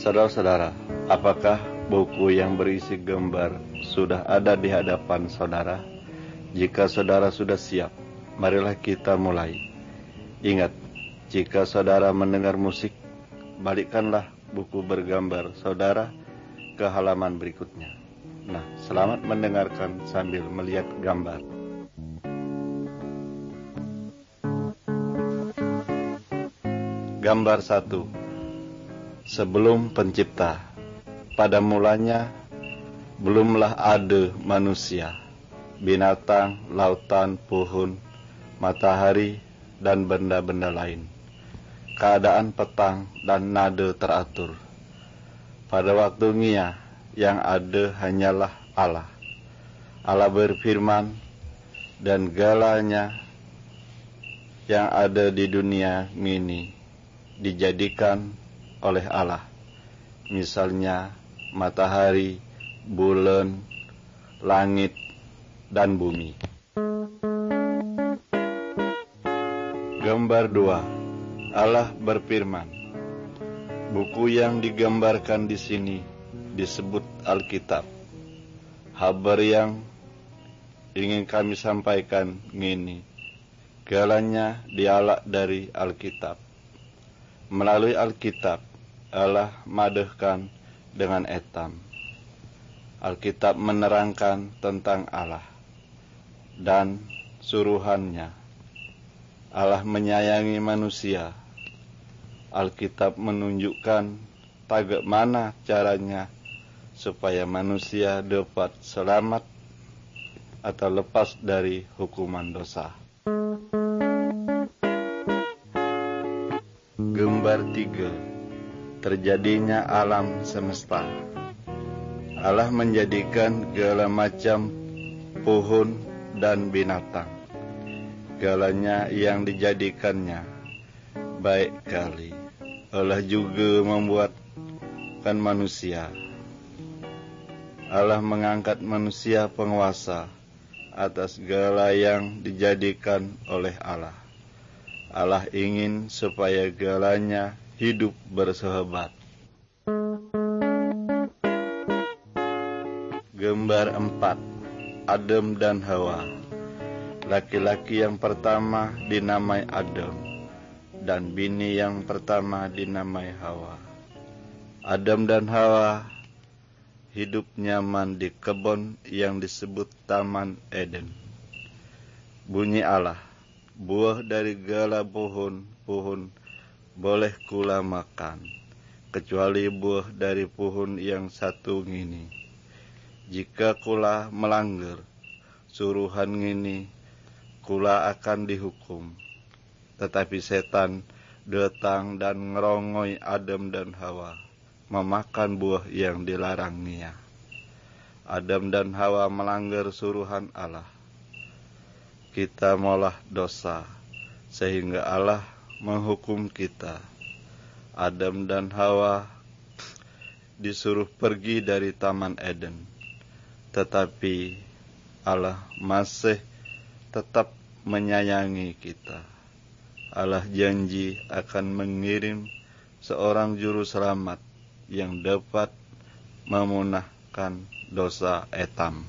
Saudara-saudara, apakah buku yang berisi gambar sudah ada di hadapan saudara? Jika saudara sudah siap, marilah kita mulai. Ingat, jika saudara mendengar musik, balikkanlah buku bergambar saudara ke halaman berikutnya. Nah, selamat mendengarkan sambil melihat gambar. Gambar 1. Sebelum pencipta, pada mulanya belumlah ada manusia, binatang, lautan, pohon, matahari, dan benda-benda lain. Keadaan petang dan nada teratur. Pada waktu Nia, yang ada hanyalah Allah. Allah berfirman, dan galanya yang ada di dunia ini dijadikan oleh Allah. Misalnya matahari, bulan, langit, dan bumi. Gambar 2. Allah berfirman. Buku yang digambarkan di sini disebut Alkitab. Kabar yang ingin kami sampaikan ini, galanya dialak dari Alkitab. Melalui Alkitab, Allah madahkan dengan etam. Alkitab menerangkan tentang Allah dan suruhannya. Allah menyayangi manusia. Alkitab menunjukkan bagaimana caranya supaya manusia dapat selamat atau lepas dari hukuman dosa. Gambar 3. Terjadinya alam semesta. Allah menjadikan segala macam pohon dan binatang. Galanya yang dijadikannya baik kali. Allah juga membuatkan manusia. Allah mengangkat manusia penguasa atas segala yang dijadikan oleh Allah. Allah ingin supaya galanya hidup bersahabat. Gambar 4. Adam dan Hawa. Laki-laki yang pertama dinamai Adam, dan bini yang pertama dinamai Hawa. Adam dan Hawa hidup nyaman di kebun yang disebut Taman Eden. Bunyi Allah, buah dari segala pohon boleh kula makan, kecuali buah dari pohon yang satu ini. Jika kula melanggar suruhan ini, kula akan dihukum. Tetapi setan datang dan ngerongoi Adam dan Hawa, memakan buah yang dilarangnya. Adam dan Hawa melanggar suruhan Allah. Kita malah dosa, sehingga Allah menghukum kita. Adam dan Hawa disuruh pergi dari Taman Eden, tetapi Allah masih tetap menyayangi kita. Allah janji akan mengirim seorang juru selamat yang dapat memunahkan dosa etam.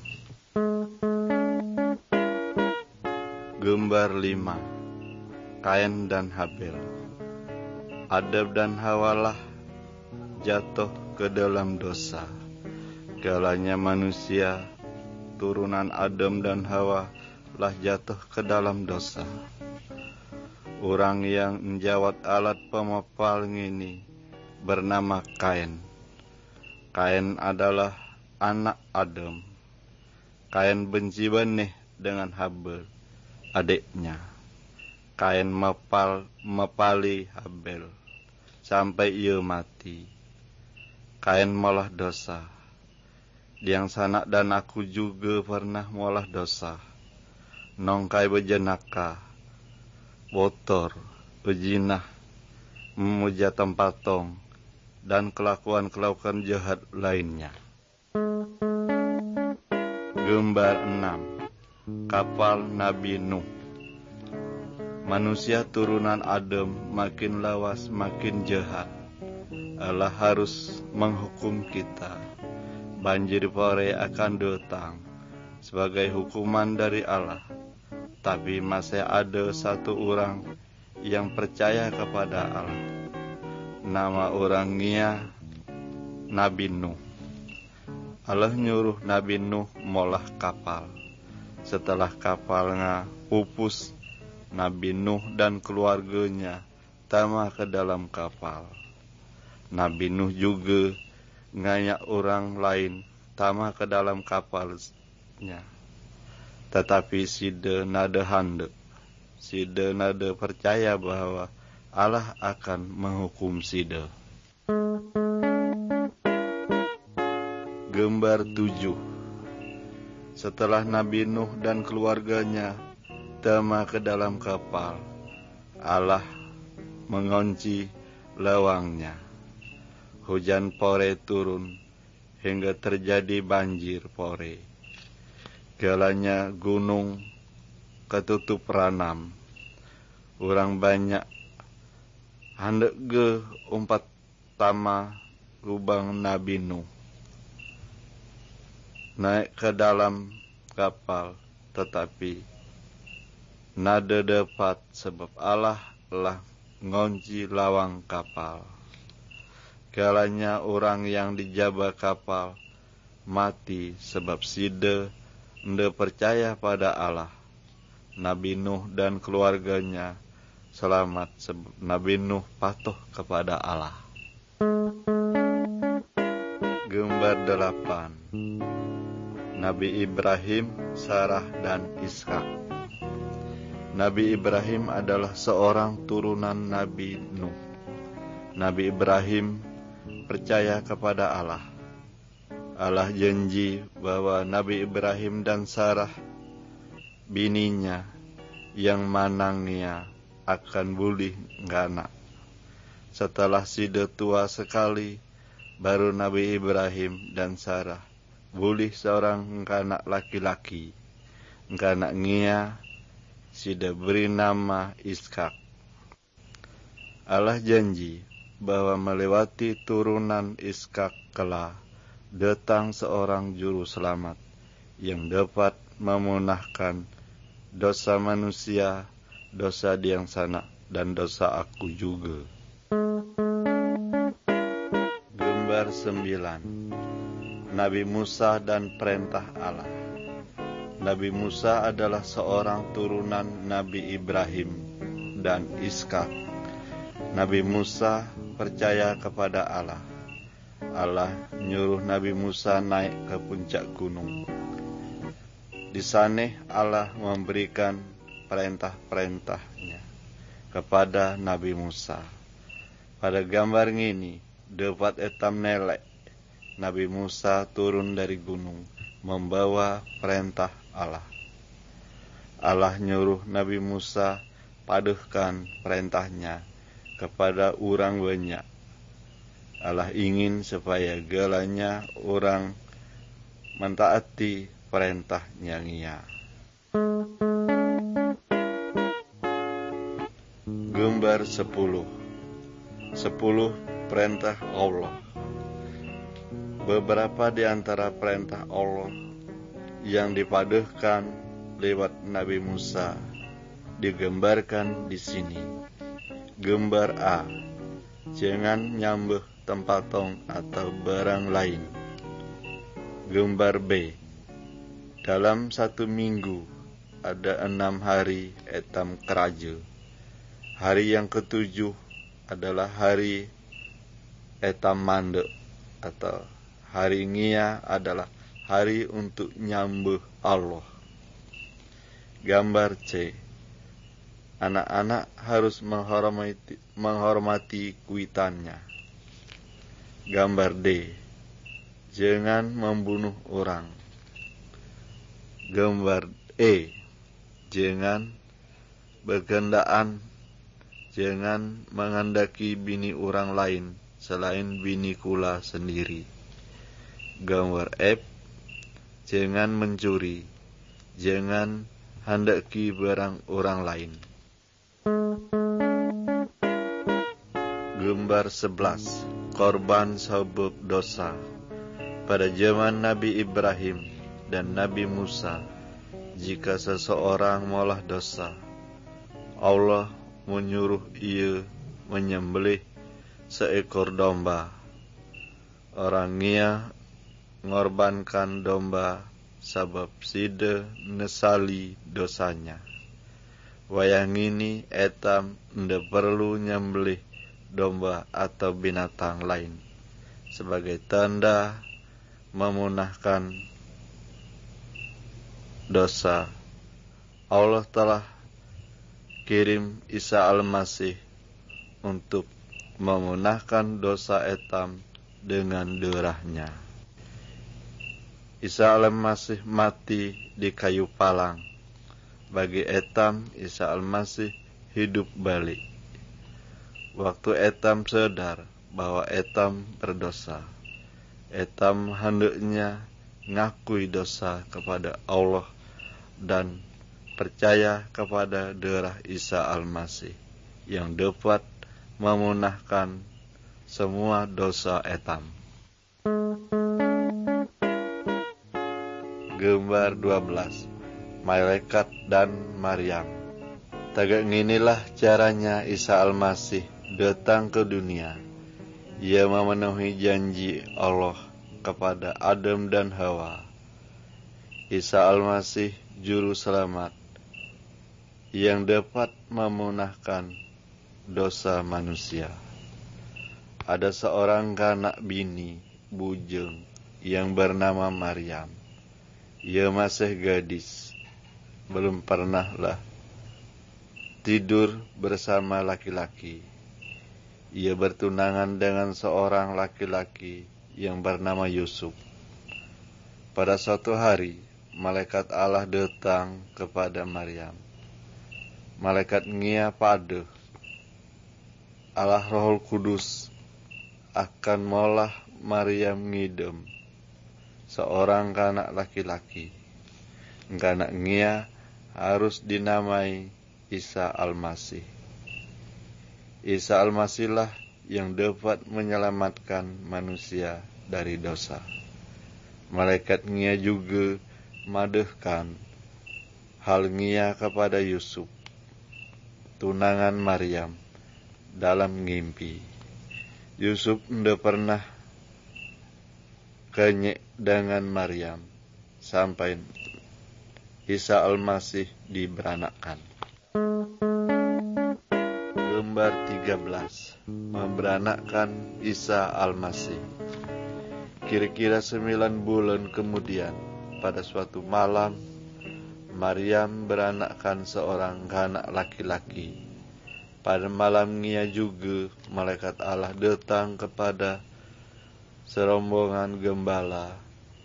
Gambar 5. Kain dan Habel. Adam dan Hawalah jatuh ke dalam dosa. Galanya manusia, turunan Adam dan Hawa, lah jatuh ke dalam dosa. Orang yang menjawat alat pemepal ini bernama Kain. Kain adalah anak Adam. Kain benci benih dengan Habel, adiknya. Kain mepali Habel sampai ia mati. Kain malah dosa. Diang sanak dan aku juga pernah malah dosa. Nongkai bejenaka, botor, bejinah, memuja tempat tong, dan kelakuan jahat lainnya. Gambar 6. Kapal Nabi Nuh. Manusia turunan Adam makin lawas makin jahat. Allah harus menghukum kita. Banjir pore akan datang sebagai hukuman dari Allah. Tapi masih ada satu orang yang percaya kepada Allah. Nama orangnya Nabi Nuh. Allah nyuruh Nabi Nuh molah kapal. Setelah kapalnya pupus, Nabi Nuh dan keluarganya tamah ke dalam kapal. Nabi Nuh juga ngajak orang lain tamah ke dalam kapalnya. Tetapi sida nada handek. Sida nada percaya bahwa Allah akan menghukum sida. Gambar 7. Setelah Nabi Nuh dan keluarganya tamah ke dalam kapal, Allah mengunci lawangnya. Hujan pore turun hingga terjadi banjir pore. Galanya gunung ketutup ranam. Orang banyak hendak ge umpat tama lubang Nabi Nuh. Naik ke dalam kapal, tetapi nada dapat sebab Allah telah ngunci lawang kapal. Galanya orang yang dijaga kapal mati sebab sida nda percaya pada Allah. Nabi Nuh dan keluarganya selamat sebab Nabi Nuh patuh kepada Allah. Gambar 8. Nabi Ibrahim, Sarah, dan Ishak. Nabi Ibrahim adalah seorang turunan Nabi Nuh. Nabi Ibrahim percaya kepada Allah. Allah janji bahwa Nabi Ibrahim dan Sarah, bininya, yang manangnya akan boleh nganak. Setelah sida tua sekali, baru Nabi Ibrahim dan Sarah boleh seorang anak laki-laki. Anak ngia sida beri nama Ishak. Allah janji bahwa melewati turunan Ishak kelak datang seorang juru selamat yang dapat memunahkan dosa manusia, dosa diang sana, dan dosa aku juga. Gambar 9. Nabi Musa dan perintah Allah. Nabi Musa adalah seorang turunan Nabi Ibrahim dan Ishak. Nabi Musa percaya kepada Allah. Allah nyuruh Nabi Musa naik ke puncak gunung. Di sana Allah memberikan perintah-perintahnya kepada Nabi Musa. Pada gambar ini dapat etam nelek Nabi Musa turun dari gunung membawa perintah Allah. Allah nyuruh Nabi Musa paduhkan perintahnya kepada orang banyak. Allah ingin supaya galanya orang mentaati perintahnya ngia. Gambar 10. 10 perintah Allah. Beberapa di antara perintah Allah yang dipaduhkan lewat Nabi Musa digambarkan di sini. Gambar A. Jangan nyambeh tempat tong atau barang lain. Gambar B. Dalam 1 minggu ada 6 hari etam keraja. Hari yang ke-7 adalah hari etam mandek atau hari ngia adalah hari untuk nyambeh Allah. Gambar C. Anak-anak harus menghormati kuitannya. Gambar D. Jangan membunuh orang. Gambar E. Jangan bergendaan. Jangan mengandaki bini orang lain selain bini kula sendiri. Gambar F. Jangan mencuri. Jangan handaki barang orang lain. Gambar 11. korban sabab dosa. Pada zaman Nabi Ibrahim dan Nabi Musa, jika seseorang mengolah dosa, Allah menyuruh ia menyembelih seekor domba. Orangnya mengorbankan domba sebab sida nesali dosanya. Wayang ini etam nda perlu nyembelih domba atau binatang lain sebagai tanda memunahkan dosa. Allah telah kirim Isa Al-Masih untuk memunahkan dosa etam dengan darahnya. Isa Al-Masih mati di kayu palang. Bagi etam, Isa Al-Masih hidup balik. Waktu etam sadar bahwa etam berdosa, etam hendaknya ngakui dosa kepada Allah dan percaya kepada darah Isa Al-Masih yang dapat memunahkan semua dosa etam. Gambar 12. Malaikat dan Maryam. Tagak inilah caranya Isa Al-Masih datang ke dunia. Ia memenuhi janji Allah kepada Adam dan Hawa. Isa Al-Masih juru selamat yang dapat memunahkan dosa manusia. Ada seorang kanak bini bujang yang bernama Maryam. Ia masih gadis, belum pernahlah tidur bersama laki-laki. Ia bertunangan dengan seorang laki-laki yang bernama Yusuf. Pada suatu hari, malaikat Allah datang kepada Maryam. Malaikat ngia pada Allah Rohul Kudus akan molah Maryam ngidem seorang kanak laki-laki. Kanak ngia harus dinamai Isa Al-Masih. Isa Al-Masihlah yang dapat menyelamatkan manusia dari dosa. Malaikat ngia juga madehkan hal ngia kepada Yusuf, tunangan Maryam, dalam ngimpi. Yusuf ndak pernah kenyek dengan Maryam sampai Isa Al-Masih diberanakkan. Gambar 13. Memberanakkan Isa Al-Masih. Kira-kira 9 bulan kemudian, pada suatu malam, Maryam beranakkan seorang anak laki-laki. Pada malamnya juga, malaikat Allah datang kepada serombongan gembala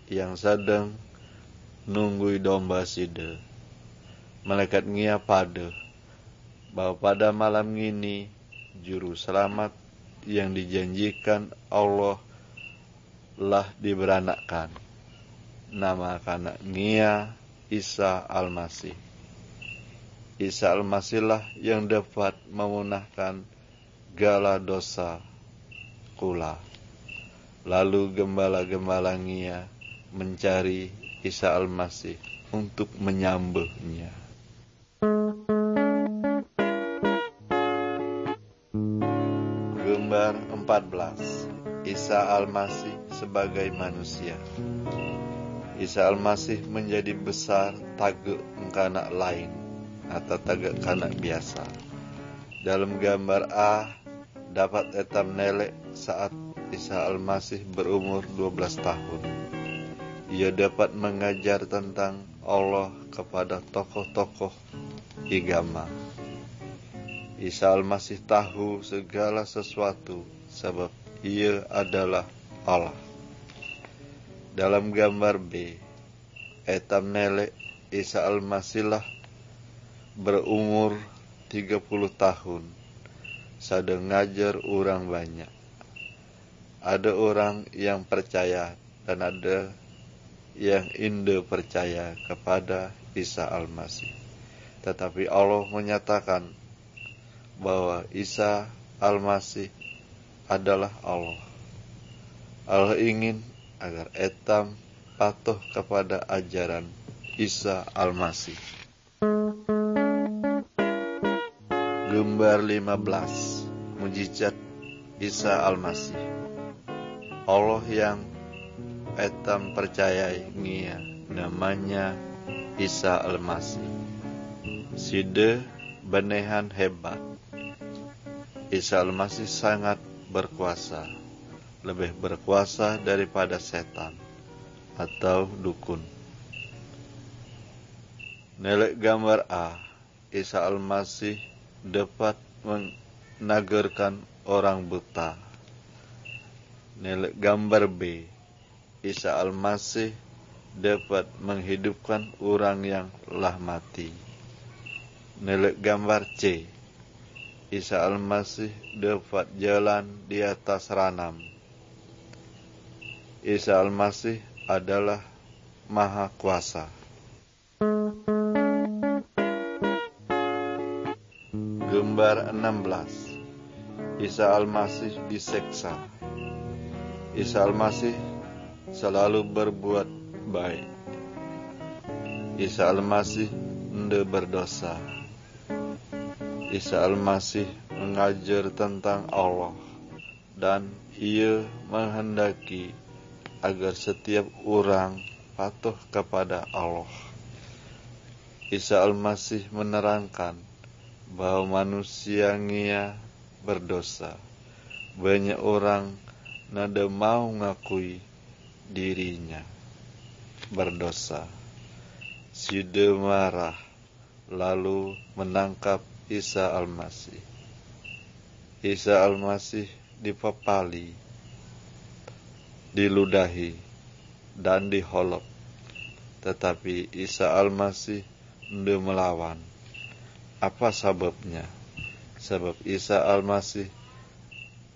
yang sedang nunggui domba sida. Malaikat ngia pada bahwa pada malam ini juru selamat yang dijanjikan Allah lah diberanakkan. Nama kanak ngia Isa Al-Masih. Isa Al-Masihlah yang dapat memunahkan segala dosa kula. Lalu gembala-gembala ngia mencari Isa Al-Masih untuk menyambutnya. Gambar 14. Isa Al-Masih sebagai manusia. Isa Al-Masih menjadi besar tagak kanak lain atau tagak kanak biasa. Dalam gambar A dapat etam nelek saat Isa Al-Masih berumur 12 tahun. Ia dapat mengajar tentang Allah kepada tokoh-tokoh agama. Isa Al-Masih tahu segala sesuatu sebab ia adalah Allah. Dalam gambar B, etam nelek Isa Al-Masihlah berumur 30 tahun, sedang ngajar orang banyak. Ada orang yang percaya dan ada yang indah percaya kepada Isa Al-Masih. Tetapi Allah menyatakan bahwa Isa Al-Masih adalah Allah. Allah ingin agar etam patuh kepada ajaran Isa Almasih. Gambar 15. Mujizat Isa Almasih. Allah yang etam percayai ngia namanya Isa Almasih. Side benehan hebat. Isa Almasih sangat berkuasa, lebih berkuasa daripada setan atau dukun. Nelek gambar A, Isa Almasih dapat menagerkan orang buta. Nelek gambar B, Isa Almasih dapat menghidupkan orang yang telah mati. Nelek gambar C, Isa Almasih dapat jalan di atas ranam. Isa Almasih adalah Maha Kuasa. Gambar 16. Isa Almasih diseksa. Isa Almasih selalu berbuat baik. Isa Almasih tidak berdosa. Isa Almasih mengajar tentang Allah dan ia menghendaki agar setiap orang patuh kepada Allah. Isa Almasih menerangkan bahwa manusia ngia berdosa. Banyak orang nada mau ngakui dirinya berdosa. Side marah lalu menangkap Isa Almasih. Isa Almasih dipepali, diludahi, dan diholop. Tetapi Isa Almasih tidak melawan. Apa sebabnya? Sebab Isa Almasih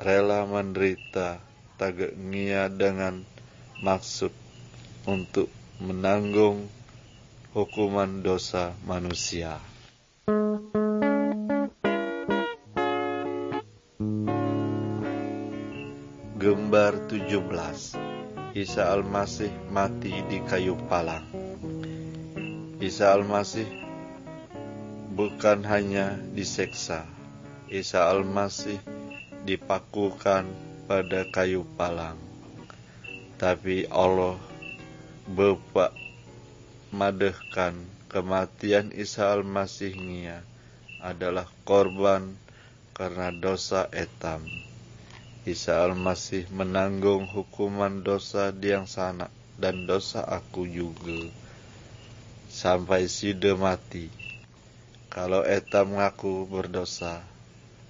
rela menderita tagak ngia dengan maksud untuk menanggung hukuman dosa manusia. Gambar 17. Isa Almasih mati di kayu palang. Isa Almasih bukan hanya diseksa, Isa Almasih dipakukan pada kayu palang. Tapi Allah Bapa madehkan kematian Isa Almasih ngia adalah korban karena dosa etam. Isa Almasih menanggung hukuman dosa diang sana dan dosa aku juga sampai sida mati. Kalau etam ngaku berdosa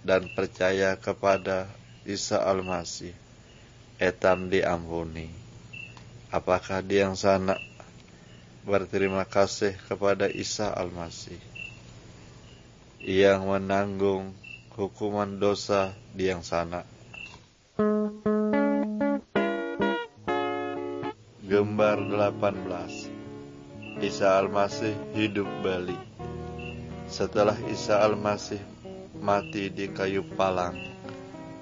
dan percaya kepada Isa Almasih, etam diampuni. Apakah diang sana berterima kasih kepada Isa Almasih yang menanggung hukuman dosa diang sana? Gambar 18. Isa Almasih hidup balik. Setelah Isa Almasih mati di kayu palang,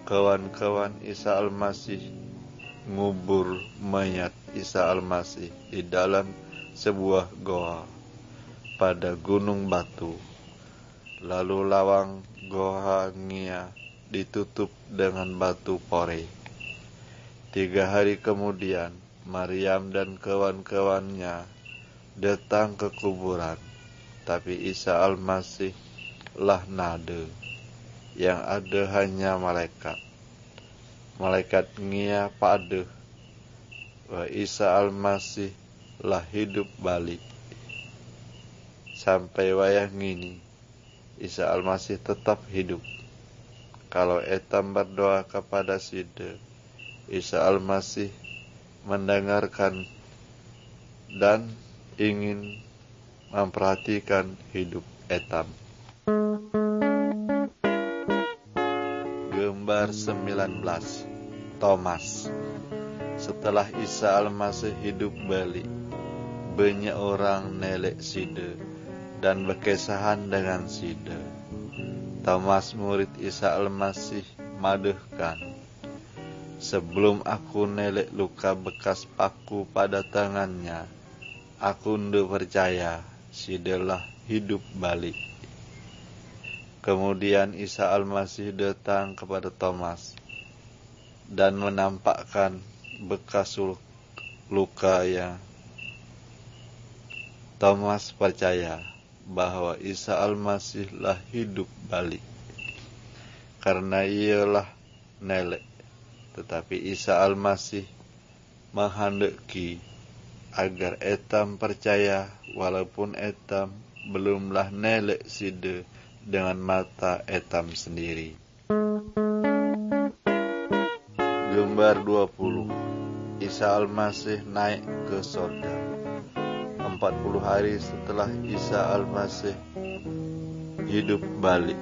kawan-kawan Isa Almasih ngubur mayat Isa Almasih di dalam sebuah goa pada gunung batu. Lalu lawang goa ngia ditutup dengan batu pore. 3 hari kemudian Maryam dan kawan-kawannya datang ke kuburan. Tapi Isa Almasih lah nada, yang ada hanya malaikat. Malaikat ngia pada bahwa Isa Almasih lah hidup balik. Sampai wayah ngini, Isa Almasih tetap hidup. Kalau etam berdoa kepada sida, Isa Almasih mendengarkan dan ingin memperhatikan hidup etam. Gambar 19. Thomas. Setelah Isa Almasih hidup balik, banyak orang nelek sida dan berkesahan dengan sida. Thomas murid Isa Almasih madehkan, Sebelum aku nelek luka bekas paku pada tangannya, aku ndak percaya sidelah hidup balik. Kemudian Isa Al-Masih datang kepada Thomas dan menampakkan bekas luka yang Thomas percaya bahwa Isa Al-Masih lah hidup balik, karena ialah nelek. Tetapi Isa Al-Masih menghendaki agar etam percaya walaupun etam belumlah nelek side dengan mata etam sendiri. Gambar 20. Isa Al-Masih naik ke sorga. 40 hari setelah Isa Al-Masih hidup balik,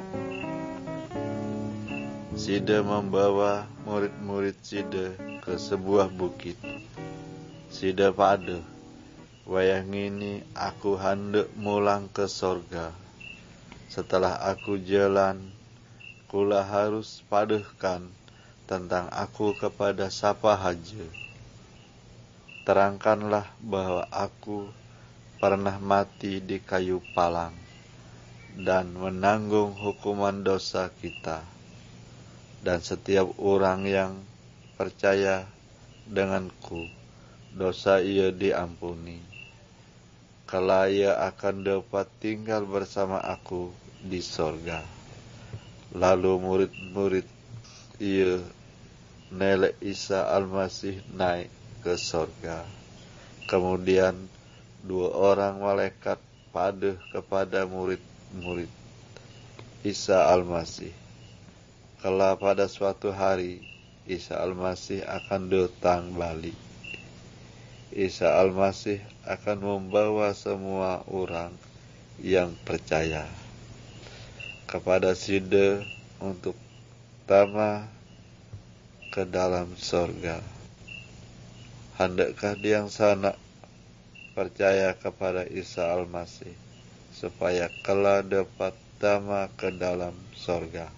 Side membawa murid-murid Side ke sebuah bukit. Side pada, wayang ini aku hendak mulang ke sorga. Setelah aku jalan, kula harus padahkan tentang aku kepada siapa haja. Terangkanlah bahwa aku pernah mati di kayu palang dan menanggung hukuman dosa kita. Dan setiap orang yang percaya denganku, dosa ia diampuni. Kelak ia akan dapat tinggal bersama aku di sorga. Lalu murid-murid ia nelek Isa Al-Masih naik ke sorga. Kemudian 2 orang malaikat pada kepada murid-murid Isa Al-Masih. Kelak pada suatu hari Isa Al-Masih akan datang balik. Isa Al-Masih akan membawa semua orang yang percaya kepada Side untuk tama ke dalam sorga. Hendakkah yang sana percaya kepada Isa Al-Masih supaya kelak dapat tama ke dalam sorga?